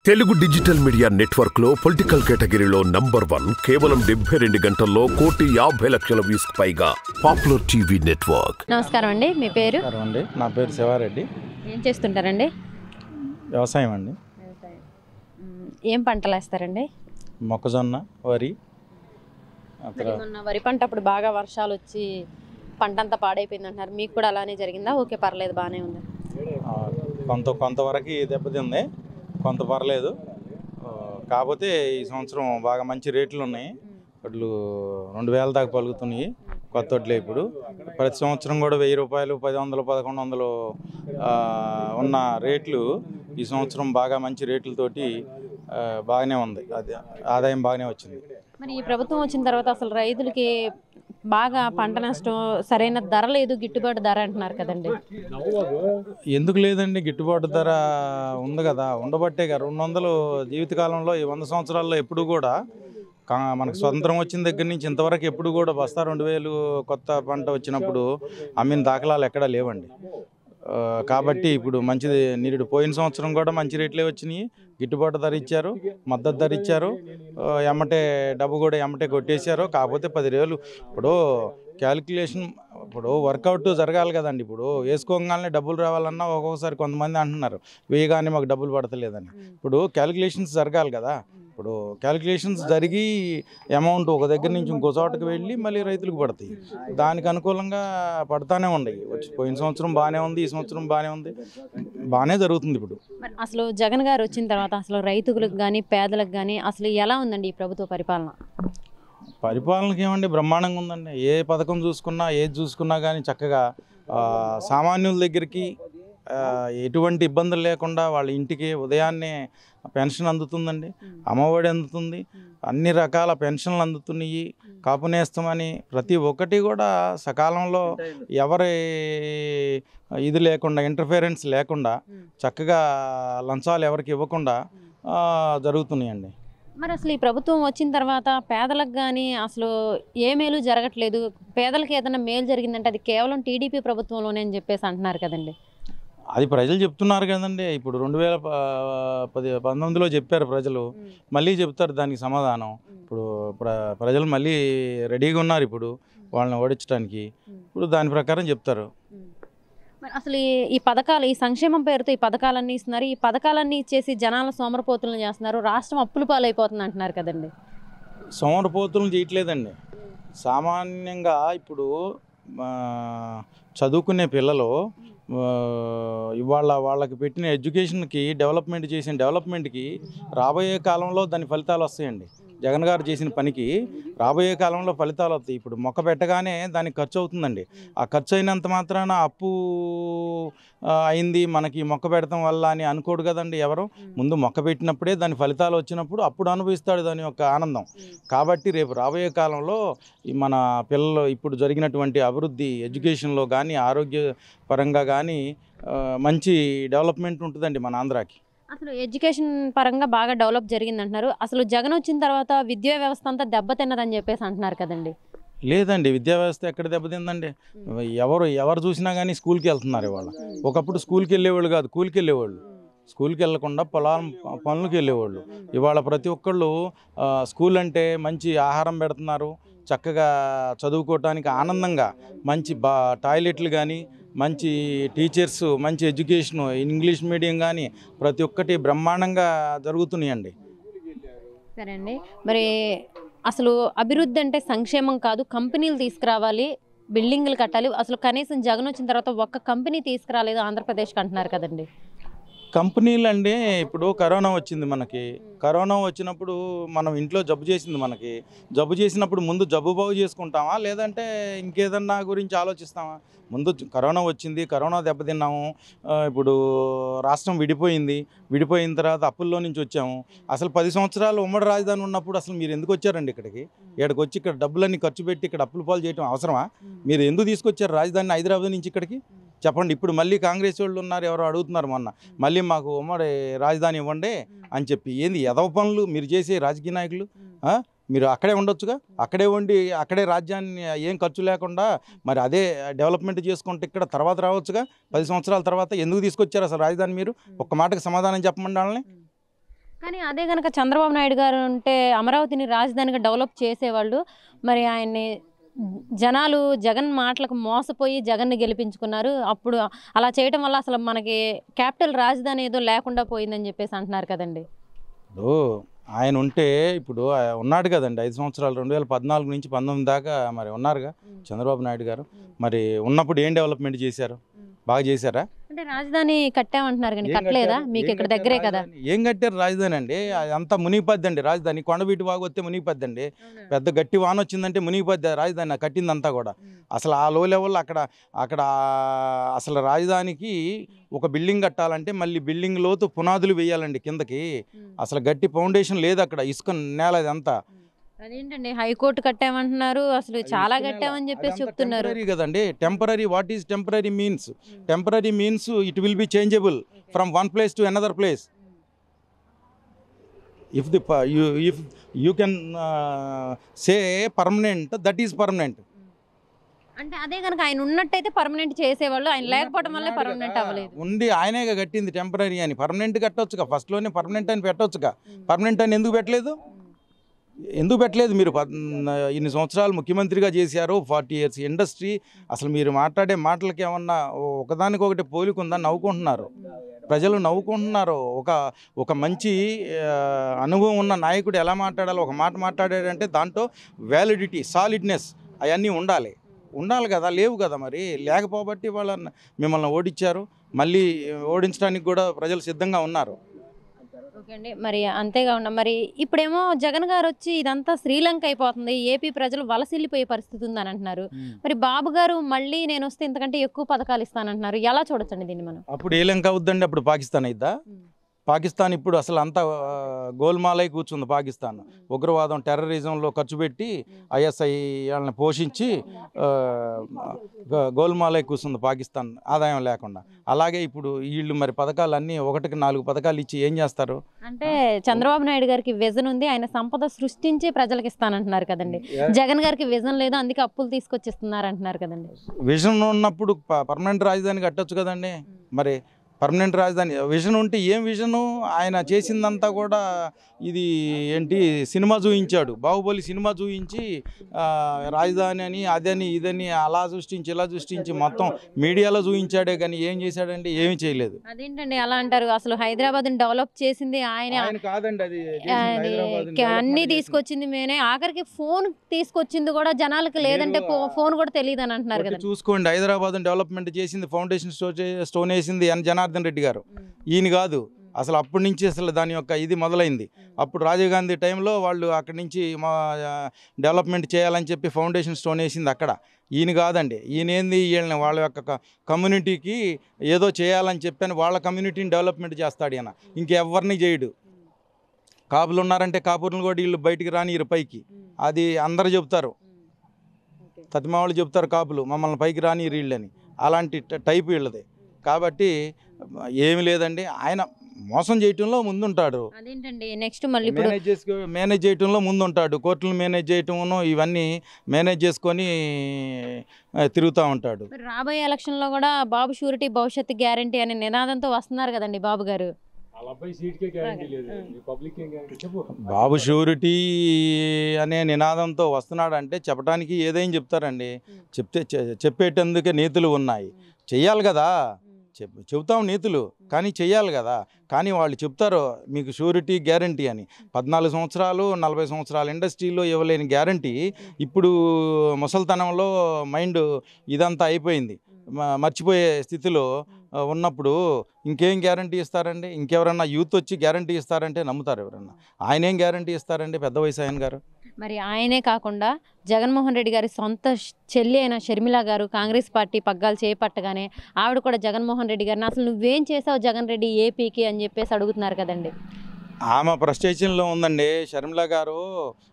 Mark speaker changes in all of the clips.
Speaker 1: Telugu digital media network లో political కేటగిరీలో number 1 కేవలం 72 గంటల్లో 1,50,00,000 వ్యూస్ పైగా పాపులర్ టీవీ నెట్వర్క్.
Speaker 2: నమస్కారం అండి, మీ పేరు?
Speaker 3: అండి, నా పేరు శివారెడ్డి.
Speaker 2: ఏం చేస్తుంటారండి?
Speaker 3: వ్యవసాయం అండి.
Speaker 2: ఏం పంటలు వేస్తారండి?
Speaker 3: మొక్కజొన్న, వరి.
Speaker 2: మొన్న వరి పంట అప్పుడు బాగా వర్షాలు వచ్చి పంట అంతా పాడైపోయింది అంటున్నారు. మీకు కూడా అలానే జరిగిందా? ఓకే, పర్లేదు, బాగానే ఉంది.
Speaker 3: కొంతవరకు దెబ్బతింది, కొంత పర్లేదు. కాకపోతే ఈ సంవత్సరం బాగా మంచి రేట్లు ఉన్నాయి. వడ్లు 2,000 దాకా పలుకుతున్నాయి కొత్త వడ్లే. ఇప్పుడు ప్రతి సంవత్సరం కూడా 1,000 రూపాయలు, 1,100, 1,100 ఉన్న రేట్లు ఈ సంవత్సరం బాగా మంచి రేట్లతోటి బాగానే ఉంది. అది ఆదాయం బాగానే వచ్చింది.
Speaker 2: మరి ఈ ప్రభుత్వం వచ్చిన తర్వాత అసలు రైతులకి బాగా పంట నష్టం, సరైన ధర లేదు, గిట్టుబాటు ధర అంటున్నారు కదండి.
Speaker 3: ఎందుకు లేదండి? గిట్టుబాటు ధర ఉంది కదా, ఉండబట్టే కదా 200 జీవితకాలంలో ఈ 100 సంవత్సరాల్లో ఎప్పుడు కూడా మనకు స్వతంత్రం వచ్చిన దగ్గర నుంచి ఇంతవరకు ఎప్పుడు కూడా బస్తా 2,000 కొత్త పంట వచ్చినప్పుడు అమ్మిన దాఖలాలు ఎక్కడా లేవండి. కాబట్టి ఇప్పుడు మంచిది. నిరుడు పోయిన సంవత్సరం కూడా మంచి రేట్లే వచ్చినాయి. గిట్టుబాటు ధర ఇచ్చారు, మద్దతు ధర ఇచ్చారు, ఎమ్మటే డబ్బు కూడా ఎమ్మటే కొట్టేశారు. కాకపోతే 10 రోజులు ఇప్పుడు క్యాలిక్యులేషన్, ఇప్పుడు వర్కౌట్ జరగాలి కదండి. ఇప్పుడు వేసుకోగానే డబ్బులు రావాలన్నా ఒక్కొక్కసారి కొంతమంది అంటున్నారు వేయగానే మాకు డబ్బులు పడతలేదని. ఇప్పుడు క్యాలిక్యులేషన్స్ జరగాలి కదా. ఇప్పుడు క్యాలిక్యులేషన్స్ జరిగి అమౌంట్ ఒక దగ్గర నుంచి ఇంకో చోటకి వెళ్ళి మళ్ళీ రైతులకు పడతాయి. దానికి అనుకూలంగా పడతానే ఉన్నాయి. పోయిన సంవత్సరం బాగానే ఉంది, ఈ సంవత్సరం బాగానే ఉంది, బాగానే జరుగుతుంది. ఇప్పుడు
Speaker 2: అసలు జగన్ గారు వచ్చిన తర్వాత అసలు రైతులకు కానీ పేదలకు కానీ అసలు ఎలా ఉందండి ఈ ప్రభుత్వ పరిపాలన?
Speaker 3: పరిపాలనకి ఏమండి, బ్రహ్మాండంగా ఉందండి. ఏ పథకం చూసుకున్నా, ఏది చూసుకున్నా కానీ చక్కగా సామాన్యుల దగ్గరికి ఎటువంటి ఇబ్బందులు లేకుండా వాళ్ళ ఇంటికి ఉదయాన్నే పెన్షన్ అందుతుందండి, అమ్మఒడి అందుతుంది, అన్ని రకాల పెన్షన్లు అందుతున్నాయి. కాపు నేస్తమని ప్రతి ఒక్కటి కూడా సకాలంలో ఎవరి ఇది లేకుండా, ఇంటర్ఫిరెన్స్ లేకుండా చక్కగా లంచాలు ఎవరికి ఇవ్వకుండా జరుగుతున్నాయండి.
Speaker 2: మరి అసలు ఈ ప్రభుత్వం వచ్చిన తర్వాత పేదలకు కానీ అసలు ఏ మేలు జరగట్లేదు. పేదలకు ఏదైనా మేలు జరిగిందంటే అది కేవలం టీడీపీ ప్రభుత్వంలోనే అని చెప్పేసి అంటున్నారు కదండి.
Speaker 3: అది ప్రజలు చెప్తున్నారు కదండి. ఇప్పుడు 2019లో చెప్పారు ప్రజలు, మళ్ళీ చెప్తారు దానికి సమాధానం. ఇప్పుడు ప్రజలు మళ్ళీ రెడీగా ఉన్నారు ఇప్పుడు వాళ్ళని ఓడించడానికి. ఇప్పుడు దాని ప్రకారం చెప్తారు.
Speaker 2: మరి అసలు ఈ పథకాలు, ఈ సంక్షేమం పేరుతో ఈ పథకాలన్నీ ఇస్తున్నారు. ఈ పథకాలన్నీ ఇచ్చేసి జనాల సోమరపోతులను చేస్తున్నారు. రాష్ట్రం అప్పుల పాలైపోతుంది అంటున్నారు కదండి.
Speaker 3: సోమరపోతులను చేయట్లేదండి. సామాన్యంగా ఇప్పుడు చదువుకునే పిల్లలు ఇవాళ వాళ్ళకి పెట్టిన ఎడ్యుకేషన్కి, డెవలప్మెంట్ చేసిన డెవలప్మెంట్కి రాబోయే కాలంలో దాని ఫలితాలు వస్తాయండి. జగన్ గారు చేసిన పనికి రాబోయే కాలంలో ఫలితాలు వస్తాయి. ఇప్పుడు మొక్క పెట్టగానే దానికి ఖర్చు అవుతుందండి. ఆ ఖర్చు అయినంత మాత్రాన అప్పు అయింది మనకి మొక్క పెడతాం వల్ల అని అనుకోడు కదండి ఎవరు. ముందు మొక్క పెట్టినప్పుడే దాని ఫలితాలు వచ్చినప్పుడు అప్పుడు అనుభవిస్తాడు దాని యొక్క ఆనందం. కాబట్టి రేపు రాబోయే కాలంలో మన పిల్లలు ఇప్పుడు జరిగినటువంటి అభివృద్ధి ఎడ్యుకేషన్లో కానీ, ఆరోగ్య పరంగా కానీ మంచి డెవలప్మెంట్ ఉంటుందండి మన ఆంధ్రాకి.
Speaker 2: అసలు ఎడ్యుకేషన్ పరంగా బాగా డెవలప్ జరిగింది అంటున్నారు. అసలు జగన్ వచ్చిన తర్వాత విద్యా వ్యవస్థ అంతా దెబ్బతిన్నదని చెప్పేసి అంటున్నారు కదండి.
Speaker 3: లేదండి, విద్యా వ్యవస్థ ఎక్కడ దెబ్బతిందండి? ఎవరు చూసినా కానీ స్కూల్కి వెళ్తున్నారు ఇవాళ. ఒకప్పుడు స్కూల్కి వెళ్ళేవాళ్ళు కాదు, కూలికి వెళ్ళేవాళ్ళు. స్కూల్కి వెళ్ళకుండా పనులకు వెళ్ళేవాళ్ళు. ఇవాళ ప్రతి ఒక్కళ్ళు స్కూల్ అంటే మంచి ఆహారం పెడుతున్నారు, చక్కగా చదువుకోవటానికి ఆనందంగా మంచి టాయిలెట్లు కానీ, మంచి టీచర్స్, మంచి ఎడ్యుకేషను, ఇంగ్లీష్ మీడియం కానీ ప్రతి ఒక్కటి బ్రహ్మాండంగా జరుగుతున్నాయండి.
Speaker 2: సరే అండి, మరి అసలు అభివృద్ధి అంటే సంక్షేమం కాదు, కంపెనీలు తీసుకురావాలి, బిల్డింగ్లు కట్టాలి. అసలు కనీసం జగన్ వచ్చిన తర్వాత ఒక్క కంపెనీ తీసుకురాలేదు ఆంధ్రప్రదేశ్కి అంటున్నారు కదండి.
Speaker 3: కంపెనీలు అండి, ఇప్పుడు కరోనా వచ్చింది మనకి. కరోనా వచ్చినప్పుడు మనం ఇంట్లో జబ్బు చేసింది మనకి. జబ్బు చేసినప్పుడు ముందు జబ్బు బాగు చేసుకుంటామా, లేదంటే ఇంకేదన్నా గురించి ఆలోచిస్తామా? ముందు కరోనా వచ్చింది, కరోనా దెబ్బతిన్నాము. ఇప్పుడు రాష్ట్రం విడిపోయిన తర్వాత అప్పుల్లో నుంచి వచ్చాము. అసలు 10 సంవత్సరాలు ఉమ్మడి రాజధాని ఉన్నప్పుడు అసలు మీరు ఎందుకు వచ్చారండి ఇక్కడికి? ఇక్కడికి వచ్చి ఇక్కడ డబ్బులన్నీ ఖర్చు పెట్టి ఇక్కడ అప్పుల పాలు చేయడం అవసరమా? మీరు ఎందుకు తీసుకొచ్చారు రాజధానిని హైదరాబాద్ నుంచి ఇక్కడికి? చెప్పండి. ఇప్పుడు మళ్ళీ కాంగ్రెస్ వాళ్ళు ఉన్నారు, ఎవరో అడుగుతున్నారు మొన్న, మళ్ళీ మాకు ఉమ్మడి రాజధాని ఇవ్వండి అని చెప్పి. ఏంది ఎదవ పనులు మీరు చేసే రాజకీయ నాయకులు? మీరు అక్కడే ఉండొచ్చుగా, అక్కడే ఉండి అక్కడే రాజ్యాన్ని ఏం ఖర్చు లేకుండా మరి అదే డెవలప్మెంట్ చేసుకుంటే ఇక్కడ తర్వాత రావచ్చుగా. 10 సంవత్సరాల తర్వాత ఎందుకు తీసుకొచ్చారు అసలు రాజధాని? మీరు ఒక్క మాటకి సమాధానం చెప్పమండి వాళ్ళని.
Speaker 2: కానీ అదే కనుక చంద్రబాబు నాయుడు గారు ఉంటే అమరావతిని రాజధానిగా డెవలప్ చేసేవాళ్ళు. మరి ఆయన్ని జనాలు జగన్ మాటలకు మోసపోయి జగన్ని గెలిపించుకున్నారు. అప్పుడు అలా చేయటం వల్ల అసలు మనకి క్యాపిటల్ రాజధాని ఏదో లేకుండా పోయిందని చెప్పేసి అంటున్నారు కదండి.
Speaker 3: ఇప్పుడు ఆయన ఉంటే ఇప్పుడు ఉన్నాడు కదండి 5 సంవత్సరాలు 2014 నుంచి 19 దాకా మరి ఉన్నారుగా చంద్రబాబు నాయుడు గారు. మరి ఉన్నప్పుడు ఏం డెవలప్మెంట్ చేశారు? బాగా చేశారా?
Speaker 2: అంటే రాజధాని కట్టామంటున్నారు కానీ కట్టలేదా? మీకు ఇక్కడ దగ్గరే కదా.
Speaker 3: ఏం కట్టారు రాజధాని అండి? అంతా మునిగిపోద్దండి రాజధాని. కొండవీటి వాగు వస్తే మునిగిపోద్దండి. పెద్ద గట్టి వాన వచ్చిందంటే మునిగిపోద్ది రాజధాని కట్టిందంతా కూడా. అసలు ఆ లో లెవెల్లో అక్కడ అసలు రాజధానికి ఒక బిల్డింగ్ కట్టాలంటే మళ్ళీ బిల్డింగ్ లోతు పునాదులు వేయాలండి కిందకి. అసలు గట్టి ఫౌండేషన్ లేదు అక్కడ, ఇసుక నేల ఇదంతా.
Speaker 2: అదేంటండి హైకోర్టు కట్టామంటున్నారు, అసలు చాలా కట్టామని చెప్పేసి చెప్తున్నారు
Speaker 3: కదండి. Temporary, what is temporary means? Temporary means it will be changeable from one place to another place. if you can say permanent, that is permanent.
Speaker 2: అంటే అదే కనుక ఆయన ఉన్నట్టయితే పర్మనెంట్ చేసేవాళ్ళు, ఆయన లేకపోవడం వల్లే పర్మనెంట్ అవ్వలేదు.
Speaker 3: ఉండి ఆయనేగా కట్టింది టెంపరీ అని. పర్మనెంట్ కట్టొచ్చుగా, ఫస్ట్లోనే పర్మనెంట్ అని పెట్టొచ్చుగా. పర్మనెంట్ అని ఎందుకు పెట్టలేదు? మీరు ఇన్ని సంవత్సరాలు ముఖ్యమంత్రిగా చేశారు, 40 years ఇండస్ట్రీ. అసలు మీరు మాట్లాడే మాటలకి ఏమన్నా ఒకదానికొకటి పోలికుందని నవ్వుకుంటున్నారు ప్రజలు, నవ్వుకుంటున్నారు. ఒక మంచి అనుభవం ఉన్న నాయకుడు ఎలా మాట్లాడాలో, ఒక మాట మాట్లాడాడంటే దాంట్లో వ్యాలిడిటీ, సాలిడ్నెస్ అవన్నీ ఉండాలి కదా. లేవు కదా. మరి లేకపోబట్టి మిమ్మల్ని ఓడించారు. మళ్ళీ ఓడించడానికి కూడా ప్రజలు సిద్ధంగా ఉన్నారు.
Speaker 2: ఓకే అండి. మరి అంతేకాకుండా మరి ఇప్పుడేమో జగన్ గారు వచ్చి ఇదంతా శ్రీలంక అయిపోతుంది, ఏపీ ప్రజలు వలసిల్లిపోయే పరిస్థితి ఉందని అంటున్నారు. మరి బాబు గారు మళ్ళీ నేను వస్తే ఇంతకంటే ఎక్కువ పథకాలు ఇస్తానంటున్నారు. ఎలా చూడొచ్చండి దీన్ని మనం?
Speaker 3: అప్పుడు ఏ లంక అవుద్దండి? అప్పుడు పాకిస్తాన్ అయిద్దా? పాకిస్తాన్ ఇప్పుడు అసలు అంతా గోల్మాలై కూర్చుంది. పాకిస్తాన్ ఉగ్రవాదం, టెర్రరిజంలో ఖర్చు పెట్టి ఐఎస్ఐ వాళ్ళని పోషించి గోల్మాలై కూర్చుంది పాకిస్తాన్, ఆదాయం లేకుండా. అలాగే ఇప్పుడు వీళ్ళు మరి పథకాలు అన్నీ 1కి 4 పథకాలు ఇచ్చి ఏం చేస్తారు?
Speaker 2: అంటే చంద్రబాబు నాయుడు గారికి విజన్ ఉంది, ఆయన సంపద సృష్టించి ప్రజలకు ఇస్తానంటున్నారు కదండి. జగన్ గారికి విజన్ లేదు, అందుకే అప్పులు తీసుకొచ్చి ఇస్తున్నారు అంటున్నారు కదండి.
Speaker 3: విజన్ ఉన్నప్పుడు పర్మనెంట్ రాజధాని కట్టొచ్చు కదండి. మరి పర్మనెంట్ రాజధాని విజన్ ఉంటే ఏం విజను? ఆయన చేసిందంతా కూడా ఇది ఏంటి, సినిమా చూయించాడు. బాహుబలి సినిమా చూయించి రాజధాని అని అదని ఇదని అలా సృష్టించి ఇలా సృష్టించి మొత్తం మీడియాలో చూయించాడే కానీ ఏం చేశాడండి? ఏమి చేయలేదు.
Speaker 2: అదేంటండి అలా అంటారు? అసలు హైదరాబాద్ డెవలప్ చేసింది ఆయన
Speaker 3: కాదండి.
Speaker 2: అది అన్ని తీసుకొచ్చింది మేనే, ఆఖరికి ఫోన్ తీసుకొచ్చింది కూడా జనాలకు లేదంటే ఫోన్ కూడా తెలియదు అని అంటున్నారు కదా.
Speaker 3: చూసుకోండి, హైదరాబాద్ డెవలప్మెంట్ చేసింది, ఫౌండేషన్ స్టోన్ వేసింది అని జనార్దన్ రెడ్డి గారు, ఈయన కాదు. అసలు అప్పటి నుంచి అసలు దాని యొక్క ఇది మొదలైంది. అప్పుడు రాజీవ్ గాంధీ టైంలో వాళ్ళు అక్కడి నుంచి డెవలప్మెంట్ చేయాలని చెప్పి ఫౌండేషన్ స్టోన్ వేసింది అక్కడ. ఈయన కాదండి. ఈయన ఏంది, వీళ్ళని వాళ్ళ యొక్క కమ్యూనిటీకి ఏదో చేయాలని చెప్పని వాళ్ళ కమ్యూనిటీని డెవలప్మెంట్ చేస్తాడు ఈయన, ఇంకెవరిని చేయడు. కాపులు ఉన్నారంటే కాపులను కూడా వీళ్ళు బయటికి రానియరు పైకి. అది అందరూ చెబుతారు, తతిమా వాళ్ళు చెప్తారు, కాపులు మమ్మల్ని పైకి రానియరు వీళ్ళని. అలాంటి టైప్ వీళ్ళది. కాబట్టి ఏమి లేదండి, ఆయన మోసం చేయటంలో ముందుంటాడు.
Speaker 2: అదేంటండి నెక్స్ట్ మళ్ళీ
Speaker 3: మేనేజ్ చేయటంలో ముందుంటాడు. కోర్టులను మేనేజ్ చేయటంలో ఇవన్నీ మేనేజ్ చేసుకొని తిరుగుతూ ఉంటాడు.
Speaker 2: రాబోయే ఎలక్షన్లో కూడా బాబు షూరిటీ భవిష్యత్తు గ్యారంటీ అనే నినాదంతో వస్తున్నారు కదండి బాబు గారు.
Speaker 3: బాబు షూరిటీ అనే నినాదంతో వస్తున్నాడంటే చెప్పడానికి ఏదైనా చెప్తారండి. చెప్పేటందుకే నీతులు ఉన్నాయి, చెయ్యాలి కదా. చెబుతాం నీతులు, కానీ చెయ్యాలి కదా. కానీ వాళ్ళు చెప్తారు మీకు షూరిటీ గ్యారంటీ అని. 14 సంవత్సరాలు 40 సంవత్సరాల ఇండస్ట్రీలో ఇవ్వలేని గ్యారంటీ ఇప్పుడు ముసలితనంలో మైండ్ ఇదంతా అయిపోయింది, మర్చిపోయే స్థితిలో ఉన్నప్పుడు ఇంకేం గ్యారంటీ ఇస్తారండి? ఇంకెవరన్నా యూత్ వచ్చి గ్యారంటీ ఇస్తారంటే నమ్ముతారు ఎవరన్నా? ఆయన ఏం గ్యారంటీ ఇస్తారండి, పెద్ద వయసు ఆయన గారు.
Speaker 2: మరి ఆయనే కాకుండా జగన్మోహన్ రెడ్డి గారి సొంత చెల్లి అయిన షర్మిల గారు కాంగ్రెస్ పార్టీ పగ్గాలు చేపట్టగానే ఆవిడ కూడా జగన్మోహన్ రెడ్డి గారిని అసలు నువ్వేం చేసావు జగన్ రెడ్డి ఏపీకి అని చెప్పేసి అడుగుతున్నారు కదండి.
Speaker 3: ఆమె ఫ్రస్ట్రేషన్లో ఉందండి. షర్మిల గారు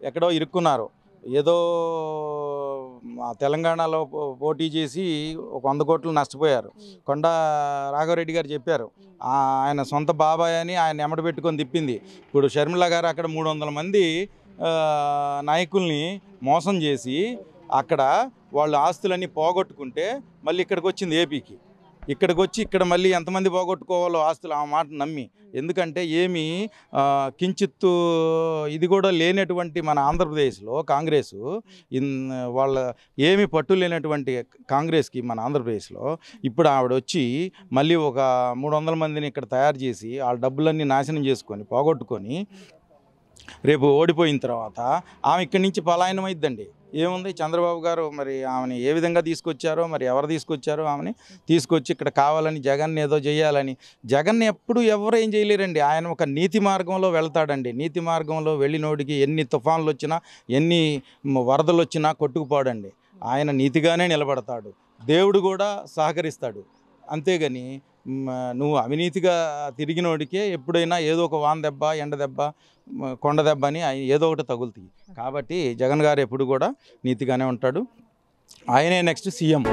Speaker 3: ఎక్కడో ఇరుక్కున్నారు. ఏదో తెలంగాణలో పోటీ చేసి 100 కోట్లు నష్టపోయారు. కొండా రాఘవరెడ్డి గారు చెప్పారు, ఆయన సొంత బాబాయ్ అని ఆయన ఎమ్మడి పెట్టుకొని తిప్పింది. ఇప్పుడు షర్మిల గారు అక్కడ 300 మంది నాయకుల్ని మోసం చేసి అక్కడ వాళ్ళు ఆస్తులన్నీ పోగొట్టుకుంటే మళ్ళీ ఇక్కడికి వచ్చింది ఏపీకి. ఇక్కడికి వచ్చి ఇక్కడ మళ్ళీ ఎంతమంది పోగొట్టుకోవాలో ఆస్తులు ఆ మాట నమ్మి. ఎందుకంటే ఏమి కించిత్తు ఇది కూడా లేనటువంటి మన ఆంధ్రప్రదేశ్లో కాంగ్రెస్ వాళ్ళ ఏమి పట్టు లేనటువంటి కాంగ్రెస్కి మన ఆంధ్రప్రదేశ్లో ఇప్పుడు ఆవిడ వచ్చి మళ్ళీ ఒక 300 మందిని ఇక్కడ తయారు చేసి వాళ్ళ డబ్బులన్నీ నాశనం చేసుకొని పోగొట్టుకొని రేపు ఓడిపోయిన తర్వాత ఆమె ఇక్కడి నుంచి పలాయనం అయిద్దండి. ఏముంది, చంద్రబాబు గారు మరి ఆమెని ఏ విధంగా తీసుకొచ్చారో, మరి ఎవరు తీసుకొచ్చారో ఆమెని తీసుకొచ్చి ఇక్కడ కావాలని జగన్ ఏదో చేయాలని. జగన్ ఎప్పుడు ఎవరు ఏం చేయలేరండి. ఆయన ఒక నీతి మార్గంలో వెళ్తాడండి. నీతి మార్గంలో వెళ్ళినోడికి ఎన్ని తుఫాన్లు వచ్చినా ఎన్ని వరదలు వచ్చినా కొట్టుకుపోడండి. ఆయన నీతిగానే నిలబడతాడు. దేవుడు కూడా సహకరిస్తాడు. అంతేగాని నువ్వు అవినీతిగా తిరిగినోడికే ఎప్పుడైనా ఏదో ఒక వాన దెబ్బ, ఎండ దెబ్బ, కొండ దెబ్బ అని ఏదో ఒకటి తగులుతాయి. కాబట్టి జగన్ గారు ఎప్పుడు కూడా నీతిగానే ఉంటాడు. ఆయనే నెక్స్ట్ సీఎం.